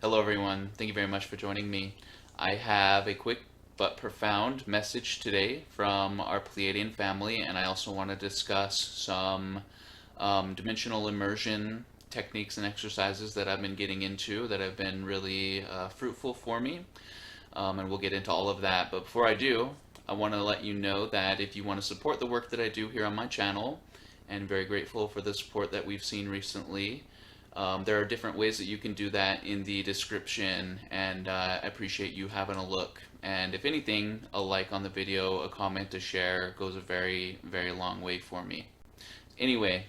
Hello, everyone. Thank you very much for joining me. I have a quick but profound message today from our Pleiadian family, and I also want to discuss some dimensional immersion techniques and exercises that I've been getting into that have been really fruitful for me. And we'll get into all of that. But before I do, I want to let you know that if you want to support the work that I do here on my channel, and very grateful for the support that we've seen recently. There are different ways that you can do that in the description, and I appreciate you having a look. And if anything, a like on the video, a comment, a share goes a very, very long way for me. Anyway,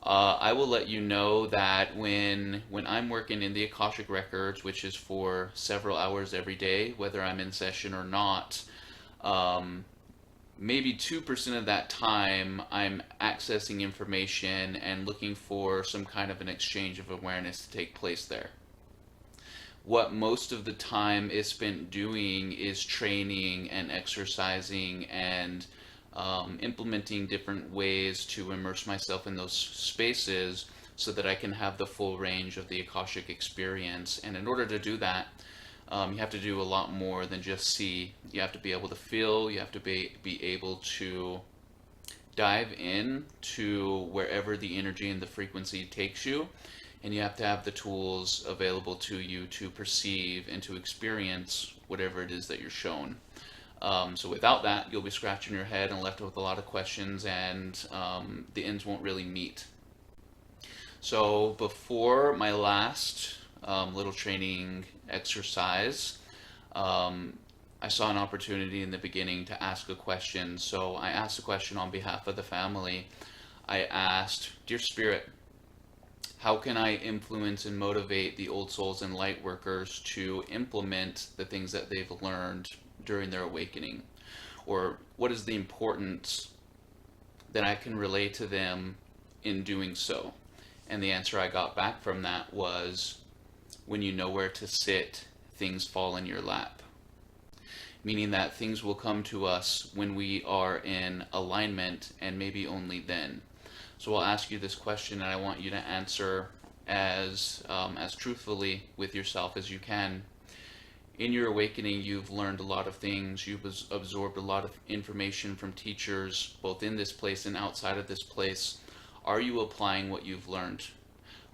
I will let you know that when I'm working in the Akashic records, which is for several hours every day, whether I'm in session or not, um, maybe 2% of that time I'm accessing information and looking for some kind of an exchange of awareness to take place there. What most of the time is spent doing is training and exercising and implementing different ways to immerse myself in those spaces so that I can have the full range of the Akashic experience. And in order to do that, you have to do a lot more than just see. You have to be able to feel, you have to be able to dive in to wherever the energy and the frequency takes you, and you have to have the tools available to you to perceive and to experience whatever it is that you're shown. So without that, you'll be scratching your head and left with a lot of questions, and the ends won't really meet. So before my last little training exercise, I saw an opportunity in the beginning to ask a question. So I asked a question on behalf of the family. I asked, Dear Spirit, how can I influence and motivate the old souls and light workers to implement the things that they've learned during their awakening? Or what is the importance that I can relay to them in doing so? And the answer I got back from that was, when you know where to sit, things fall in your lap. Meaning that things will come to us when we are in alignment, and maybe only then. So I'll ask you this question, and I want you to answer as truthfully with yourself as you can. In your awakening, you've learned a lot of things. You've absorbed a lot of information from teachers, both in this place and outside of this place. Are you applying what you've learned?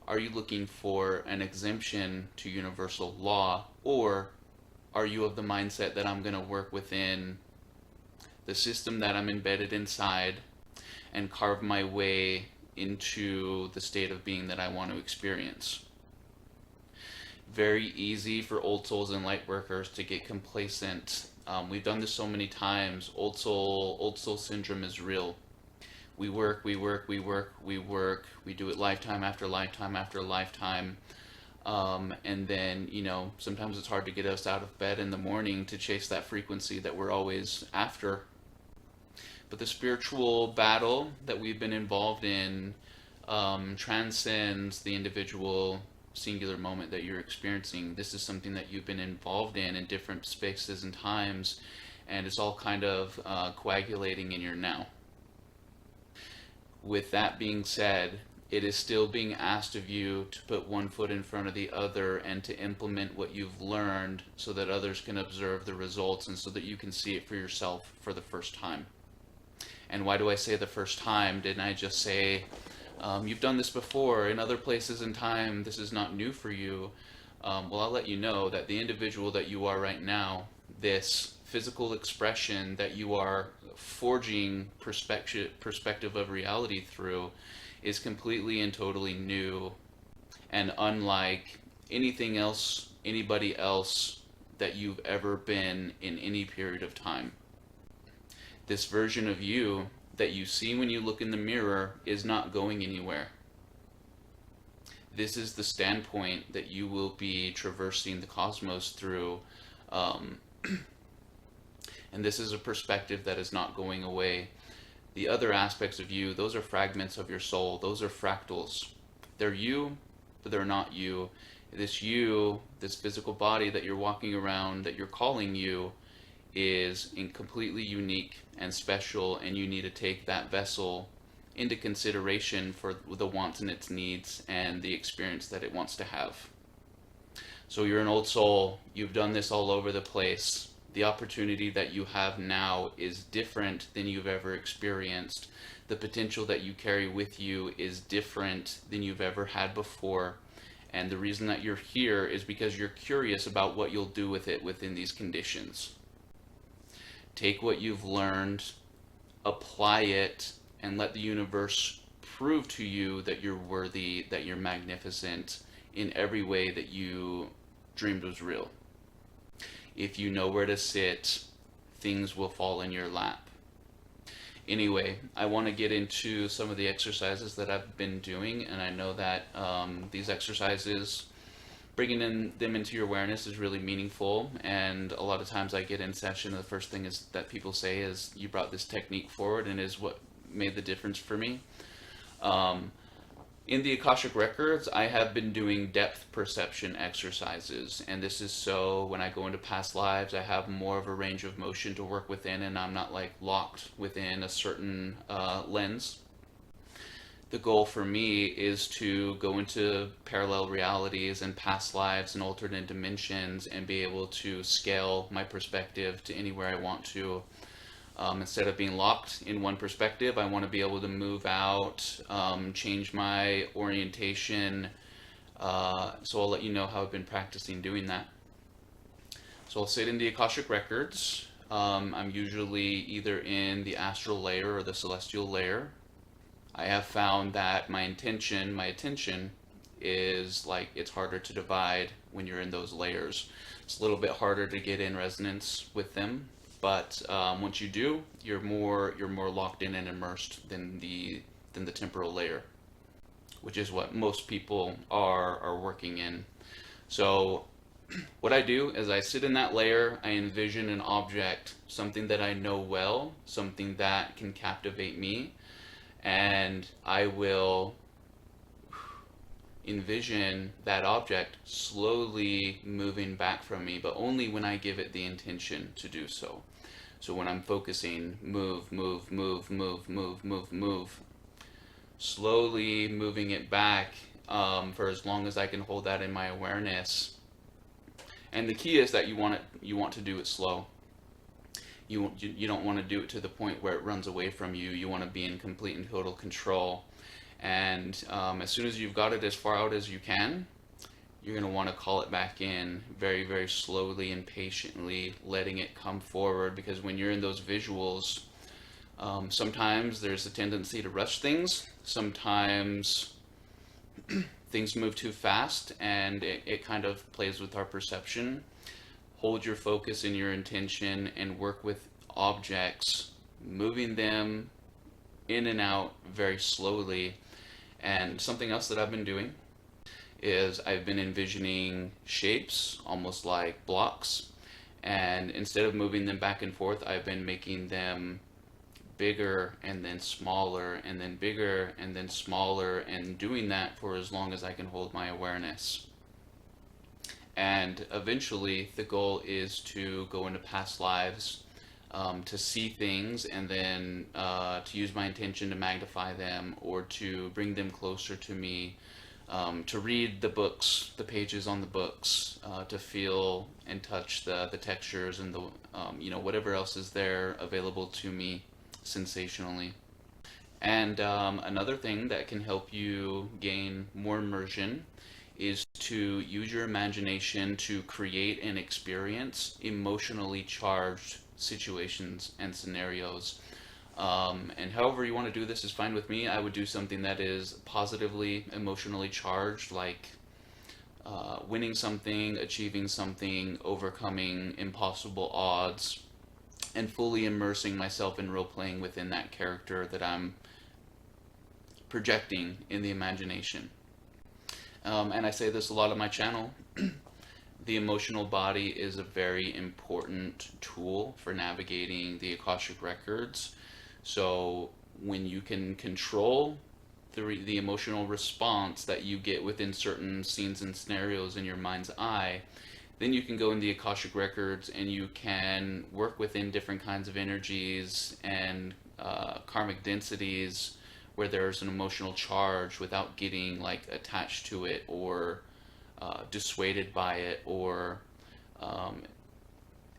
Are you looking for an exemption to universal law, or are you of the mindset that I'm going to work within the system that I'm embedded inside and carve my way into the state of being that I want to experience? Very easy for old souls and light workers to get complacent. We've done this so many times. Old soul syndrome is real. We work, we do it lifetime after lifetime after lifetime. And then, sometimes it's hard to get us out of bed in the morning to chase that frequency that we're always after. But the spiritual battle that we've been involved in transcends the individual singular moment that you're experiencing. This is something that you've been involved in different spaces and times, and it's all kind of coagulating in your now. With that being said, it is still being asked of you to put one foot in front of the other and to implement what you've learned so that others can observe the results and so that you can see it for yourself for the first time. And why do I say the first time? Didn't I just say, you've done this before in other places in time, this is not new for you? Well, I'll let you know that the individual that you are right now, this physical expression that you are forging perspective of reality through, is completely and totally new and unlike anything else, anybody else that you've ever been in any period of time. This version of you that you see when you look in the mirror is not going anywhere. This is the standpoint that you will be traversing the cosmos through. And this is a perspective that is not going away. The other aspects of you, those are fragments of your soul. Those are fractals. They're you, but they're not you. This you, this physical body that you're walking around, that you're calling you, is completely unique and special, and you need to take that vessel into consideration for the wants and its needs and the experience that it wants to have. So you're an old soul, you've done this all over the place. The opportunity that you have now is different than you've ever experienced. The potential that you carry with you is different than you've ever had before. And the reason that you're here is because you're curious about what you'll do with it within these conditions. Take what you've learned, apply it, and let the universe prove to you that you're worthy, that you're magnificent in every way that you dreamed was real. If you know where to sit, things will fall in your lap. Anyway, I want to get into some of the exercises that I've been doing, and I know that these exercises, bringing them into your awareness is really meaningful. And a lot of times I get in session, and the first thing is that people say is, "You brought this technique forward, and is what made the difference for me." In the Akashic Records, I have been doing depth perception exercises, and this is so when I go into past lives, I have more of a range of motion to work within, and I'm not like locked within a certain lens. The goal for me is to go into parallel realities and past lives and alternate dimensions and be able to scale my perspective to anywhere I want to. Instead of being locked in one perspective, I want to be able to move out, change my orientation. So I'll let you know how I've been practicing doing that. So I'll sit in the Akashic Records. I'm usually either in the astral layer or the celestial layer. I have found that my attention is like, it's harder to divide when you're in those layers. It's a little bit harder to get in resonance with them. But once you do, you're more locked in and immersed than the temporal layer, which is what most people are working in. So what I do is I sit in that layer, I envision an object, something that I know well, something that can captivate me, and I will envision that object slowly moving back from me, but only when I give it the intention to do so. So when I'm focusing, move, move, move, move, move, move, move, slowly moving it back for as long as I can hold that in my awareness. And the key is that you want to do it slow. You don't want to do it to the point where it runs away from you. You want to be in complete and total control. And as soon as you've got it as far out as you can, you're going to want to call it back in very, very slowly and patiently, letting it come forward. Because when you're in those visuals, sometimes there's a tendency to rush things. Sometimes things move too fast, and it kind of plays with our perception. Hold your focus and your intention and work with objects, moving them in and out very slowly. And something else that I've been doing is I've been envisioning shapes, almost like blocks, and instead of moving them back and forth, I've been making them bigger and then smaller and then bigger and then smaller, and doing that for as long as I can hold my awareness. And eventually the goal is to go into past lives, to see things, and then to use my intention to magnify them or to bring them closer to me, to read the books, the pages on the books, to feel and touch the textures and the whatever else is there available to me sensationally. And another thing that can help you gain more immersion is to use your imagination to create and experience emotionally charged situations and scenarios. And however you want to do this is fine with me. I would do something that is positively emotionally charged, like winning something, achieving something, overcoming impossible odds, and fully immersing myself in role-playing within that character that I'm projecting in the imagination. And I say this a lot on my channel. The emotional body is a very important tool for navigating the Akashic Records. So when you can control the emotional response that you get within certain scenes and scenarios in your mind's eye, then you can go in the Akashic Records and you can work within different kinds of energies and karmic densities where there's an emotional charge without getting like attached to it or dissuaded by it, or um,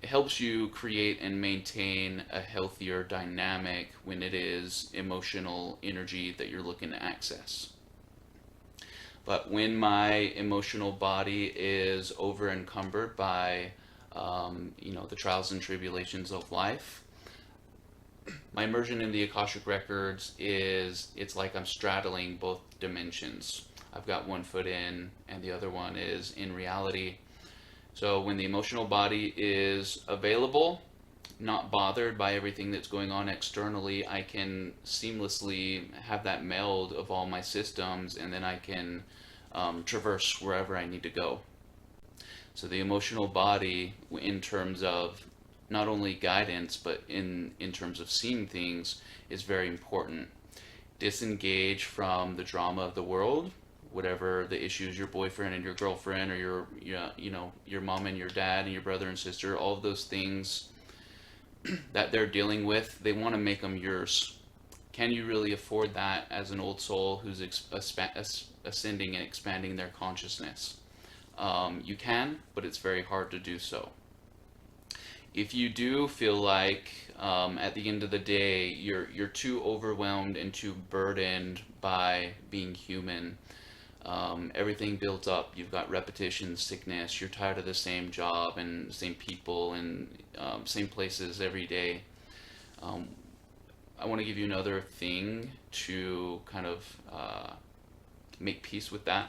it helps you create and maintain a healthier dynamic when it is emotional energy that you're looking to access. But when my emotional body is over encumbered by, the trials and tribulations of life, my immersion in the Akashic records it's like I'm straddling both dimensions. I've got one foot in and the other one is in reality. So when the emotional body is available, not bothered by everything that's going on externally, I can seamlessly have that meld of all my systems, and then I can traverse wherever I need to go. So the emotional body, in terms of not only guidance, but in terms of seeing things, is very important. Disengage from the drama of the world, whatever the issues, your boyfriend and your girlfriend, or your mom and your dad and your brother and sister, all of those things that they're dealing with, they want to make them yours. Can you really afford that as an old soul who's ascending and expanding their consciousness? You can, but it's very hard to do so. If you do feel like at the end of the day you're too overwhelmed and too burdened by being human, everything builds up. You've got repetition sickness. You're tired of the same job and same people and same places every day. I want to give you another thing to kind of make peace with that.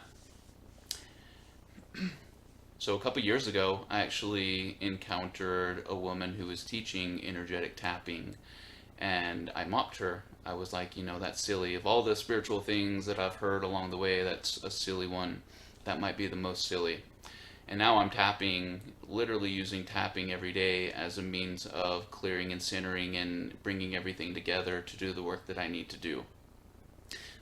So a couple years ago, I actually encountered a woman who was teaching energetic tapping, and I mocked her. I was like, that's silly. Of all the spiritual things that I've heard along the way, that's a silly one. That might be the most silly. And now I'm tapping, literally using tapping every day as a means of clearing and centering and bringing everything together to do the work that I need to do.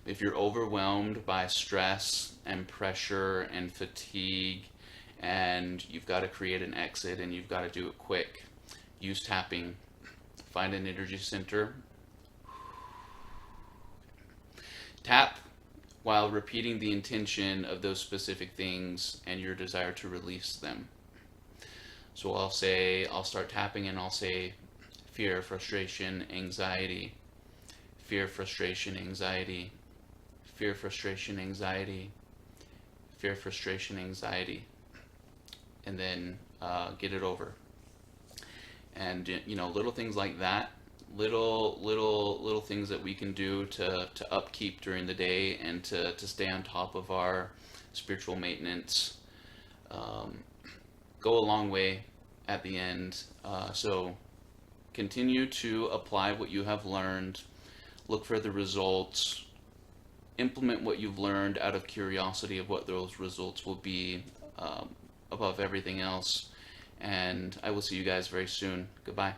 If you're overwhelmed by stress and pressure and fatigue, and you've got to create an exit and you've got to do it quick, use tapping. Find an energy center. Tap while repeating the intention of those specific things and your desire to release them. So I'll start tapping and I'll say fear, frustration, anxiety, fear, frustration, anxiety, fear, frustration, anxiety, fear, frustration, anxiety, and then get it over. And little things like that, little things that we can do to upkeep during the day and to stay on top of our spiritual maintenance, go a long way at the end. So continue to apply what you have learned, look for the results, implement what you've learned out of curiosity of what those results will be, above everything else. And I will see you guys very soon. Goodbye.